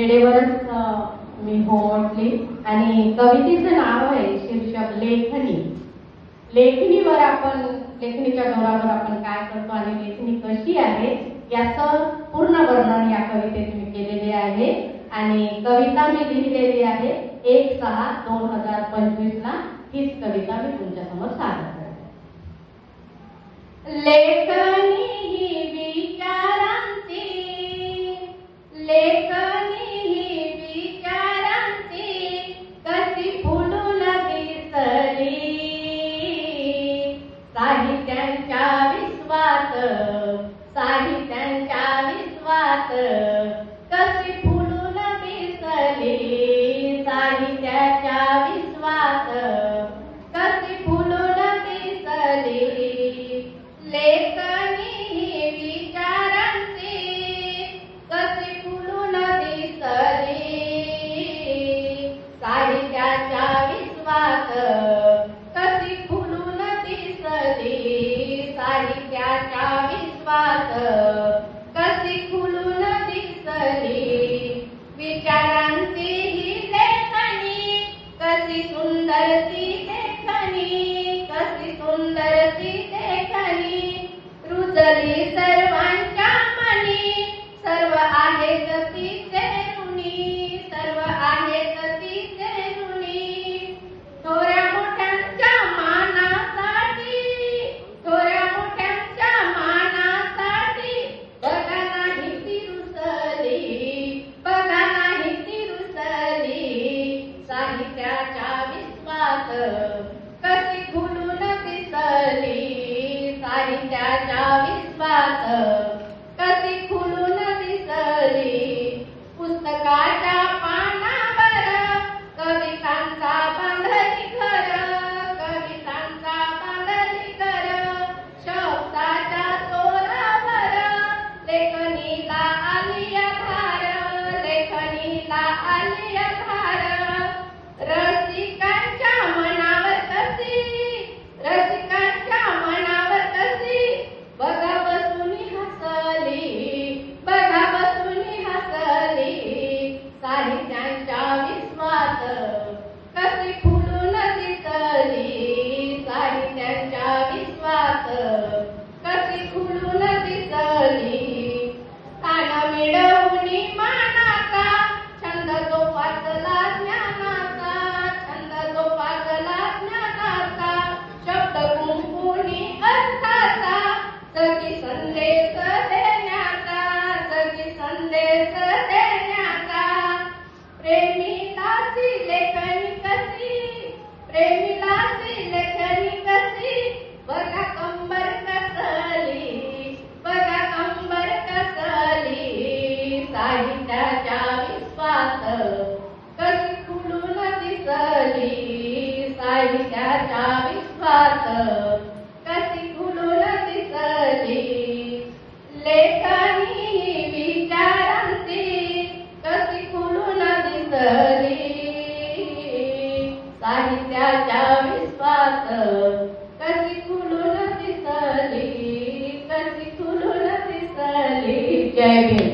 वेळेवरच मी हो म्हटली आणि कवितेचं नाव आहे शीर्षक लेखनी. लेखनीवर आपण लेखनीच्या जोरावर आपण काय करतो आणि लेखनी कशी आहे याचं पूर्ण वर्णन या कवितेत मी केलेले आहे आणि कविता मी लिहिलेली आहे 1/6/2025 ला. हीच कविता मी तुमच्यासमोर सादर करते. लेखनी ही विचारांची, लेखनी ही विचारांची कशी फुलून दिसली साहित्यांच्या विश्वात, साहित्यांच्या विश्वात कशी फुलून दिसली साहित्याच्या विश्वात कशी फुलून दिसली. लेखनी ही विचारांची कशी फुलून दिसली साहित्याच्या विश्वात कशी फुलून दिसली साहित्याच्या विश्वात कशी फुलून दिसली. विचारांची ही लेखनी कशी सुंदर ती लेखनी, कशी सुंदर ती लेखनी रुजली सर्वांच्या मनी. सर्व आहेत तिचे ऋणी, सर्व आहेत तिचे ऋणी. थोड्या मोठ्यांच्या मानासाठी, थोड्या मोठ्यांच्या मानासाठी बघा नाही ती रुसली, बघा नाही ती रुसली साहित्याच्या विश्वात कशी फुलून दिसली साहित्याच्या विश्वात कशी फुलून दिसली. पुस्तकाच्या पानावर कवितांचा बांधली घर, कवितांचा बांधली घर. शब्दाच्या तोरावर लेखनीला आली धार, लेखनीला आली धार. रसिकांच्या मनावर कशी, रसिकांच्या मनावर कशी बघा बसून हसली, बघा बसून हसली साहित्यांच्या विश्वात कशी फुलून दिसली साहित्यांच्या विश्वात कशी फुलून दिसली. स्थान मिळवून मानाचा छंद जोपासला ज्ञानाचा, छंद जोपासला ज्ञानाचा. शब्द गुंफुनी अर्थाचा सखी संदेश देण्याचा, सखी संदेश देण्याचा. प्रेमिलाची लेखनी कशी, प्रेमिलाची लेखनी कशी बघा कंबर कसली, बघा कंबर कसली साहित्याच्या विश्वात कशी फुलून दिसली साहित्याच्या विश्वात कशी फुलून दिसली. लेखनी ही विचारांची कशी फुलून दिसली साहित्याच्या विश्वात कशी फुलून दिसली, कशी फुलून दिसली. जय भीम.